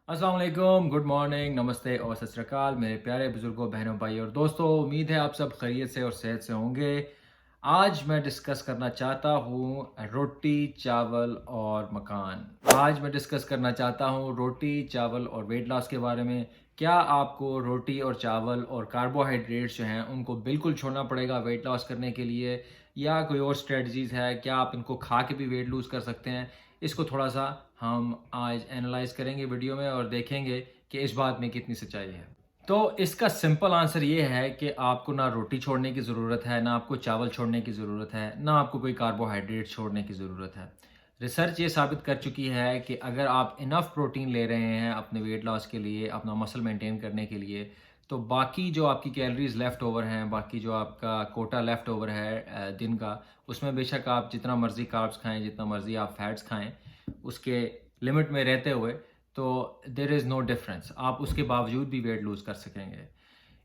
अस्सलाम वालेकुम, good morning, नमस्ते और सत श्री अकाल मेरे प्यारे बुजुर्गों, बहनों, भाई और दोस्तों। उम्मीद है आप सब खैरियत से और सेहत से होंगे। आज मैं डिस्कस करना चाहता हूँ रोटी, चावल और मकान। आज मैं डिस्कस करना चाहता हूँ रोटी, चावल और वेट लॉस के बारे में। क्या आपको रोटी और चावल और कार्बोहाइड्रेट्स जो हैं उनको बिल्कुल छोड़ना पड़ेगा वेट लॉस करने के लिए, या कोई और स्ट्रेटजीज़ है? क्या आप इनको खा के भी वेट लूज़ कर सकते हैं? इसको थोड़ा सा हम आज एनालाइज करेंगे वीडियो में और देखेंगे कि इस बात में कितनी सच्चाई है। तो इसका सिंपल आंसर ये है कि आपको ना रोटी छोड़ने की ज़रूरत है, ना आपको चावल छोड़ने की ज़रूरत है, ना आपको कोई कार्बोहाइड्रेट छोड़ने की ज़रूरत है। रिसर्च ये साबित कर चुकी है कि अगर आप इनफ प्रोटीन ले रहे हैं अपने वेट लॉस के लिए, अपना मसल मेंटेन करने के लिए, तो बाकी जो आपकी कैलोरीज लेफ़्ट ओवर हैं, बाकी जो आपका कोटा लेफ़्ट ओवर है दिन का, उसमें बेशक आप जितना मर्ज़ी कार्ब्स खाएँ, जितना मर्ज़ी आप फैट्स खाएँ, उसके लिमिट में रहते हुए, तो देयर इज़ नो डिफरेंस। आप उसके बावजूद भी वेट लूज़ कर सकेंगे।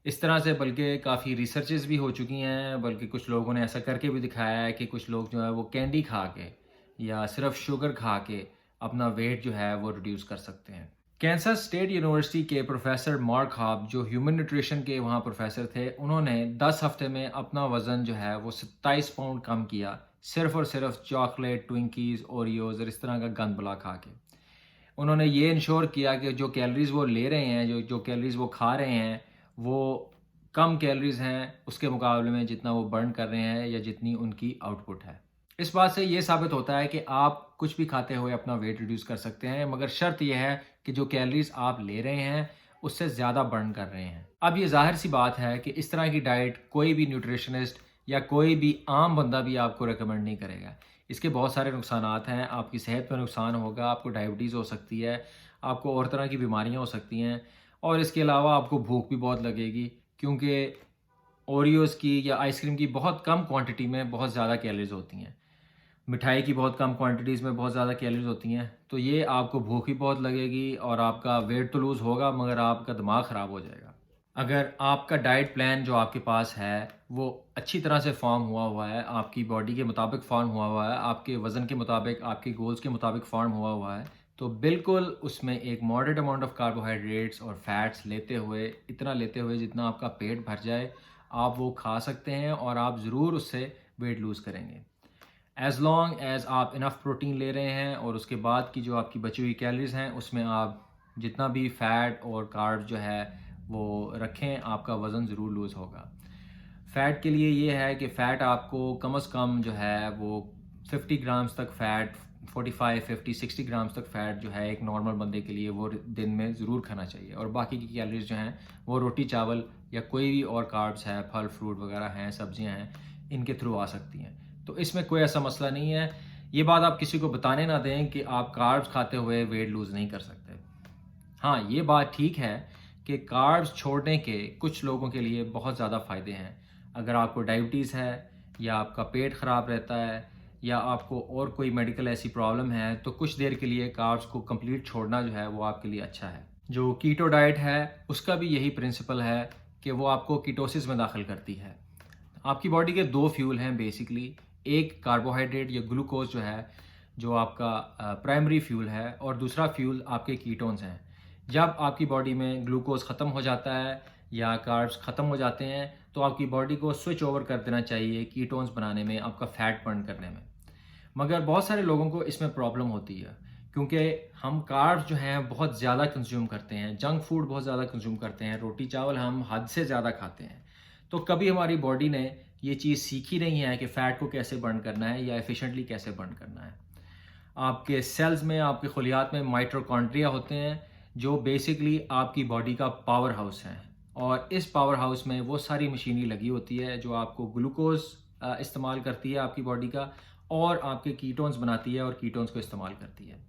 इस तरह से बल्कि काफ़ी रिसर्चेज़ भी हो चुकी हैं, बल्कि कुछ लोगों ने ऐसा करके भी दिखाया है कि कुछ लोग जो है वो कैंडी खा के या सिर्फ़ शुगर खा के अपना वेट जो है वो रिड्यूस कर सकते हैं। कैंसस स्टेट यूनिवर्सिटी के प्रोफ़ेसर मार्क हाब, जो ह्यूमन न्यूट्रिशन के वहाँ प्रोफ़ेसर थे, उन्होंने 10 हफ़्ते में अपना वज़न जो है वो 27 पाउंड कम किया, सिर्फ़ और सिर्फ़ चॉकलेट, ट्विंकीज़, ओरियोज़ और इस तरह का गंद बुला खा के। उन्होंने ये इंश्योर किया कि जो कैलोरीज़ वो ले रहे हैं, जो जो कैलोरीज़ वो खा रहे हैं, वो कम कैलोरीज़ हैं उसके मुकाबले में जितना वो बर्न कर रहे हैं या जितनी उनकी आउटपुट है। इस बात से ये साबित होता है कि आप कुछ भी खाते हुए अपना वेट रिड्यूस कर सकते हैं, मगर शर्त ये है कि जो कैलोरीज़ आप ले रहे हैं, उससे ज़्यादा बर्न कर रहे हैं। अब ये ज़ाहिर-सी बात है कि इस तरह की डाइट कोई भी न्यूट्रिशनिस्ट या कोई भी आम बंदा भी आपको रिकमेंड नहीं करेगा। इसके बहुत सारे नुकसानात हैं, आपकी सेहत पे नुकसान होगा, आपको डायबिटीज़ हो सकती है, आपको और तरह की बीमारियाँ हो सकती हैं और इसके अलावा आपको भूख भी बहुत लगेगी, क्योंकि ओरियोज़ की या आइसक्रीम की बहुत कम क्वांटिटी में बहुत ज़्यादा कैलोरीज़ होती हैं। मिठाई की बहुत कम क्वांटिटीज़ में बहुत ज़्यादा कैलोरीज़ होती हैं, तो ये आपको भूख भी बहुत लगेगी और आपका वेट तो लूज़ होगा, मगर आपका दिमाग ख़राब हो जाएगा। अगर आपका डाइट प्लान जो आपके पास है, वो अच्छी तरह से फ़ॉर्म हुआ हुआ है, आपकी बॉडी के मुताबिक फ़ॉर्म हुआ हुआ है, आपके वज़न के मुताबिक, आपके गोल्स के मुताबिक फ़ॉर्म हुआ हुआ है, तो बिल्कुल उसमें एक मॉडरेट अमाउंट ऑफ़ कार्बोहाइड्रेट्स और फैट्स लेते हुए, इतना लेते हुए जितना आपका पेट भर जाए, आप वो खा सकते हैं और आप ज़रूर उससे वेट लूज़ करेंगे। एज़ लॉन्ग एज़ आप इनफ प्रोटीन ले रहे हैं और उसके बाद की जो आपकी बची हुई कैलोरीज़ हैं, उसमें आप जितना भी फ़ैट और कार्ब जो है वो रखें, आपका वज़न ज़रूर लूज़ होगा। फ़ैट के लिए ये है कि फ़ैट आपको कम से कम जो है वो 50 ग्राम्स तक फ़ैट, 45, 50, 60 ग्राम्स तक फ़ैट जो है एक नॉर्मल बंदे के लिए वो दिन में ज़रूर खाना चाहिए, और बाकी की कैलोरीज़ जो हैं वो रोटी, चावल या कोई भी और कार्ब्स है, फल, फ्रूट वगैरह हैं, सब्जियाँ हैं, इनके थ्रू आ सकती हैं। तो इसमें कोई ऐसा मसला नहीं है। ये बात आप किसी को बताने ना दें कि आप कार्ब्स खाते हुए वेट लूज़ नहीं कर सकते। हाँ, ये बात ठीक है कि कार्ब्स छोड़ने के कुछ लोगों के लिए बहुत ज़्यादा फ़ायदे हैं। अगर आपको डायबिटीज़ है, या आपका पेट ख़राब रहता है, या आपको और कोई मेडिकल ऐसी प्रॉब्लम है, तो कुछ देर के लिए कार्ब्स को कंप्लीट छोड़ना जो है वो आपके लिए अच्छा है। जो कीटो डाइट है, उसका भी यही प्रिंसिपल है कि वो आपको कीटोसिस में दाखिल करती है। आपकी बॉडी के 2 फ्यूल हैं बेसिकली, एक कार्बोहाइड्रेट या ग्लूकोज़ जो है, जो आपका प्राइमरी फ्यूल है, और दूसरा फ्यूल आपके कीटोन्स हैं। जब आपकी बॉडी में ग्लूकोज़ ख़त्म हो जाता है या कार्ब्स ख़त्म हो जाते हैं, तो आपकी बॉडी को स्विच ओवर कर देना चाहिए कीटोन्स बनाने में, आपका फ़ैट बर्न करने में। मगर बहुत सारे लोगों को इसमें प्रॉब्लम होती है, क्योंकि हम कार्ब्स जो हैं बहुत ज़्यादा कंज्यूम करते हैं, जंक फूड बहुत ज़्यादा कंज्यूम करते हैं, रोटी चावल हम हद से ज़्यादा खाते हैं। तो कभी हमारी बॉडी ने ये चीज़ सीखी नहीं है कि फ़ैट को कैसे बर्न करना है या एफिशिएंटली कैसे बर्न करना है। आपके सेल्स में, आपके खलियात में माइटोकॉन्ड्रिया होते हैं, जो बेसिकली आपकी बॉडी का पावर हाउस है, और इस पावर हाउस में वो सारी मशीनरी लगी होती है जो आपको ग्लूकोज़ इस्तेमाल करती है आपकी बॉडी का, और आपके कीटोन्स बनाती है और कीटोन्स को इस्तेमाल करती है।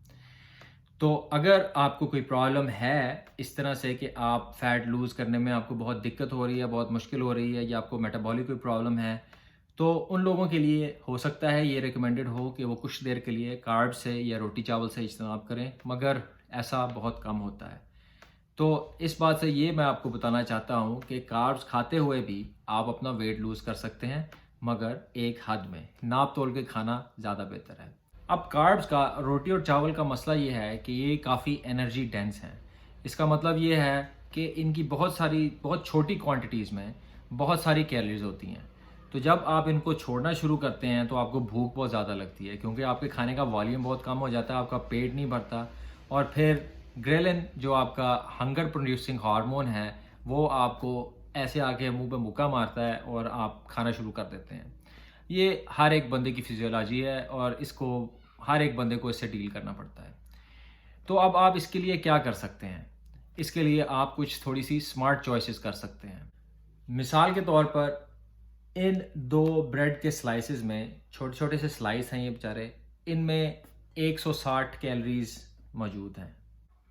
तो अगर आपको कोई प्रॉब्लम है इस तरह से कि आप फैट लूज़ करने में आपको बहुत दिक्कत हो रही है, बहुत मुश्किल हो रही है, या आपको मेटाबॉलिक कोई प्रॉब्लम है, तो उन लोगों के लिए हो सकता है ये रिकमेंडेड हो कि वो कुछ देर के लिए कार्ब से या रोटी चावल से इज्तनाब करें, मगर ऐसा बहुत कम होता है। तो इस बात से ये मैं आपको बताना चाहता हूँ कि कार्ब्स खाते हुए भी आप अपना वेट लूज़ कर सकते हैं, मगर एक हद में, नाप तोल के खाना ज़्यादा बेहतर है। अब कार्ब्स का, रोटी और चावल का मसला ये है कि ये काफ़ी एनर्जी डेंस हैं। इसका मतलब ये है कि इनकी बहुत छोटी क्वांटिटीज़ में बहुत सारी कैलोरीज होती हैं। तो जब आप इनको छोड़ना शुरू करते हैं तो आपको भूख बहुत ज़्यादा लगती है, क्योंकि आपके खाने का वॉल्यूम बहुत कम हो जाता है, आपका पेट नहीं भरता, और फिर ग्रेलिन जो आपका हंगर प्रोड्यूसिंग हार्मोन है वो आपको ऐसे आके मुंह पे मुक्का मारता है और आप खाना शुरू कर देते हैं। ये हर एक बंदे की फिजियोलॉजी है और इसको हर एक बंदे को इससे डील करना पड़ता है। तो अब आप इसके लिए क्या कर सकते हैं? इसके लिए आप कुछ थोड़ी सी स्मार्ट चॉइसेस कर सकते हैं। मिसाल के तौर पर इन 2 ब्रेड के स्लाइसेस में, छोटे-छोटे से स्लाइस हैं ये बेचारे, इनमें 160 कैलोरीज़ मौजूद हैं।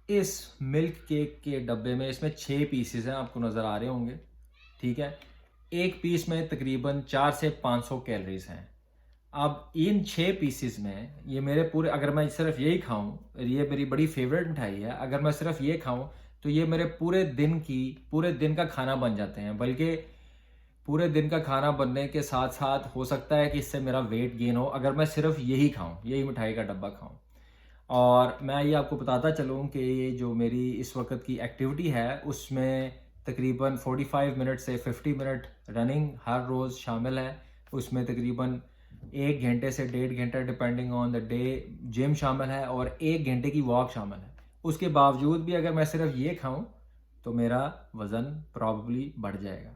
इस मिल्क केक के डब्बे में इसमें 6 पीसेस हैं, आपको नज़र आ रहे होंगे, ठीक है? एक पीस में तकरीबन 4 से 500 कैलोरीज़ हैं। अब इन 6 पीसेस में ये मेरे पूरे, अगर मैं सिर्फ यही खाऊं, ये मेरी बड़ी फेवरेट मिठाई है, अगर मैं सिर्फ ये खाऊं तो ये मेरे पूरे दिन का खाना बन जाते हैं। बल्कि पूरे दिन का खाना बनने के साथ साथ हो सकता है कि इससे मेरा वेट गेन हो, अगर मैं सिर्फ यही खाऊं, यही मिठाई का डब्बा खाऊं। और मैं ये आपको बताता चलूँ कि ये जो मेरी इस वक्त की एक्टिविटी है उसमें तकरीबन 45 मिनट से 50 मिनट रनिंग हर रोज़ शामिल है। उसमें तकरीबन 1 घंटे से 1.5 घंटा depending on the day gym शामिल है, और 1 घंटे की वॉक शामिल है। उसके बावजूद भी अगर मैं सिर्फ ये खाऊं तो मेरा वज़न प्रॉब्ली बढ़ जाएगा।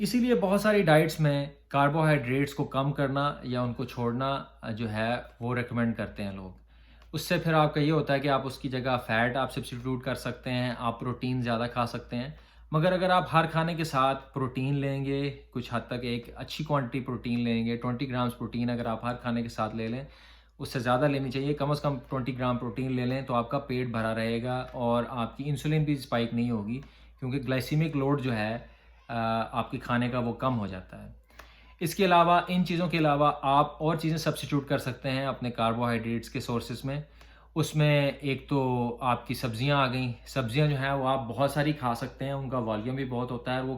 इसीलिए बहुत सारी डाइट्स में कार्बोहाइड्रेट्स को कम करना या उनको छोड़ना जो है वो रेकमेंड करते हैं लोग। उससे फिर आपका ये होता है कि आप उसकी जगह फ़ैट आप सब्स्टिट्यूट कर सकते हैं, आप प्रोटीन ज़्यादा खा सकते हैं। मगर अगर आप हर खाने के साथ प्रोटीन लेंगे, कुछ हद तक एक अच्छी क्वांटिटी प्रोटीन लेंगे, 20 ग्राम्स प्रोटीन अगर आप हर खाने के साथ ले लें, उससे ज़्यादा लेनी चाहिए, कम से कम 20 ग्राम प्रोटीन ले लें, तो आपका पेट भरा रहेगा और आपकी इंसुलिन भी स्पाइक नहीं होगी, क्योंकि ग्लाइसीमिक लोड जो है आपके खाने का वो कम हो जाता है। इसके अलावा, इन चीज़ों के अलावा आप और चीज़ें सब्स्टिट्यूट कर सकते हैं अपने कार्बोहाइड्रेट्स के सोर्सेज़ में। उसमें एक तो आपकी सब्ज़ियाँ आ गईं। सब्ज़ियाँ जो हैं वो आप बहुत सारी खा सकते हैं, उनका वॉल्यूम भी बहुत होता है, वो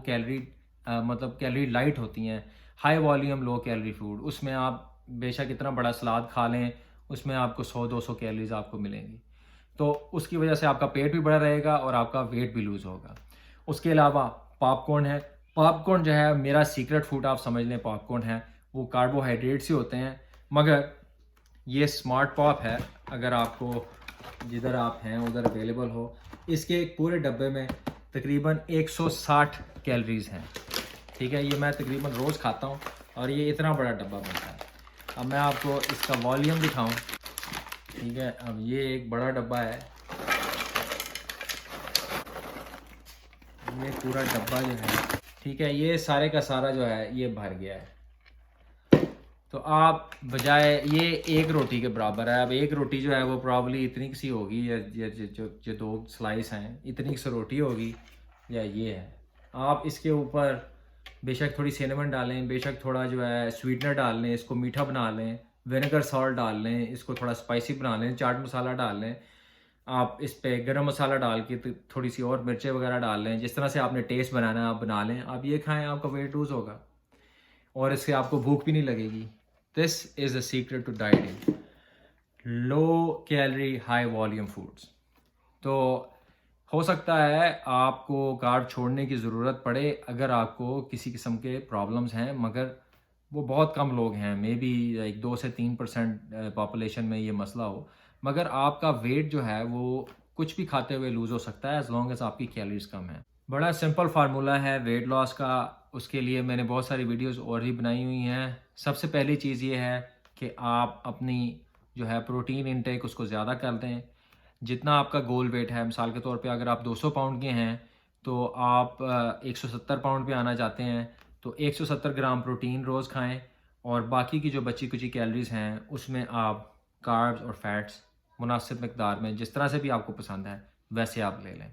मतलब कैलोरी लाइट होती हैं। High volume low calorie food, उसमें आप बेशक इतना बड़ा सलाद खा लें, उसमें आपको 100-200 कैलोरीज़ आपको मिलेंगी। तो उसकी वजह से आपका पेट भी बड़ा रहेगा और आपका वेट भी लूज़ होगा। उसके अलावा पॉपकॉर्न है। पॉपकॉर्न जो है मेरा सीक्रेट फूड आप समझ लें, पॉपकॉर्न है। वो कार्बोहाइड्रेट्स ही होते हैं, मगर ये स्मार्ट पॉप है, अगर आपको जिधर आप हैं उधर अवेलेबल हो। इसके एक पूरे डब्बे में तकरीबन 160 कैलोरीज़ हैं, ठीक है? ये मैं तकरीबन रोज़ खाता हूँ और ये इतना बड़ा डब्बा बनता है। अब मैं आपको इसका वॉल्यूम दिखाऊँ, ठीक है? अब ये एक बड़ा डब्बा है, ये पूरा डब्बा जो है, ठीक है, ये सारे का सारा जो है ये भर गया है। तो आप बजाय, ये एक रोटी के बराबर है। अब एक रोटी जो है वो प्रॉब्ली इतनी सी होगी, या जो 2 स्लाइस हैं इतनी सी रोटी होगी, या ये है। आप इसके ऊपर बेशक थोड़ी सिनेमन डालें, बेशक थोड़ा जो है स्वीटनर डाल लें, इसको मीठा बना लें, विनेगर सॉल्ट डाल लें, इसको थोड़ा स्पाइसी बना लें, चाट मसाला डाल लें, आप इस पे गरम मसाला डाल के थोड़ी सी और मिर्चें वगैरह डाल लें, जिस तरह से आपने टेस्ट बनाना है आप बना लें। आप ये खाएं, आपका वेट लूज़ होगा और इससे आपको भूख भी नहीं लगेगी। This is the secret to dieting, low calorie high volume foods. तो हो सकता है आपको कार्ब छोड़ने की ज़रूरत पड़े अगर आपको किसी किस्म के प्रॉब्लम्स हैं, मगर वो बहुत कम लोग हैं, मे बी लाइक 2 से 3% पॉपुलेशन में ये मसला हो। मगर आपका वेट जो है वो कुछ भी खाते हुए लूज़ हो सकता है, एज लॉन्ग एज आपकी कैलोरीज कम है। बड़ा सिंपल फार्मूला है वेट लॉस का। उसके लिए मैंने बहुत सारी वीडियोस और भी बनाई हुई हैं। सबसे पहली चीज़ ये है कि आप अपनी जो है प्रोटीन इनटेक उसको ज़्यादा कर दें। जितना आपका गोल वेट है, मिसाल के तौर पे अगर आप 200 पाउंड के हैं तो आप 170 पाउंड पे आना चाहते हैं, तो 170 ग्राम प्रोटीन रोज़ खाएं, और बाकी की जो बची कुची कैलोरीज हैं उसमें आप कार्ब्स और फैट्स मुनासिब मकदार में, जिस तरह से भी आपको पसंद है वैसे आप ले लें।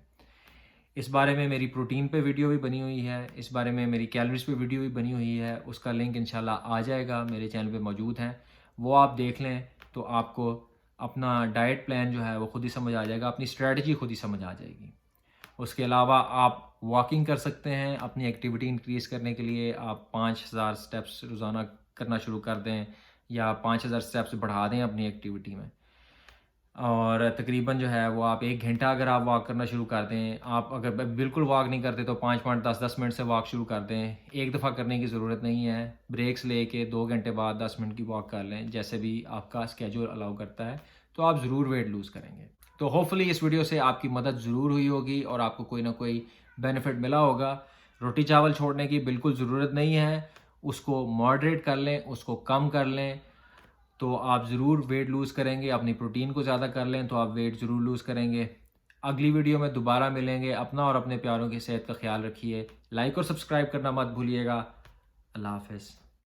इस बारे में मेरी प्रोटीन पे वीडियो भी बनी हुई है, इस बारे में मेरी कैलोरीज पे वीडियो भी बनी हुई है, उसका लिंक इंशाल्लाह आ जाएगा, मेरे चैनल पे मौजूद है, वो आप देख लें तो आपको अपना डाइट प्लान जो है वो खुद ही समझ आ जाएगा, अपनी स्ट्रेटजी खुद ही समझ आ जाएगी। उसके अलावा आप वॉकिंग कर सकते हैं, अपनी एक्टिविटी इंक्रीज़ करने के लिए आप 5000 स्टेप्स रोज़ाना करना शुरू कर दें, या 5000 स्टेप्स बढ़ा दें अपनी एक्टिविटी में। और तकरीबन जो है वो आप 1 घंटा अगर आप वॉक करना शुरू कर दें, आप अगर बिल्कुल वॉक नहीं करते तो 5 मिनट 10-10 मिनट से वॉक शुरू कर दें। एक दफ़ा करने की ज़रूरत नहीं है, ब्रेक्स लेके 2 घंटे बाद 10 मिनट की वॉक कर लें, जैसे भी आपका स्केड्यूल अलाउ करता है, तो आप ज़रूर वेट लूज़ करेंगे। तो होपफुली इस वीडियो से आपकी मदद ज़रूर हुई होगी और आपको कोई ना कोई बेनिफिट मिला होगा। रोटी चावल छोड़ने की बिल्कुल ज़रूरत नहीं है, उसको मॉडरेट कर लें, उसको कम कर लें, तो आप ज़रूर वेट लूज़ करेंगे। अपनी प्रोटीन को ज़्यादा कर लें तो आप वेट ज़रूर लूज़ करेंगे। अगली वीडियो में दोबारा मिलेंगे। अपना और अपने प्यारों की सेहत का ख्याल रखिए। लाइक और सब्सक्राइब करना मत भूलिएगा। अल्लाह हाफ़िज़।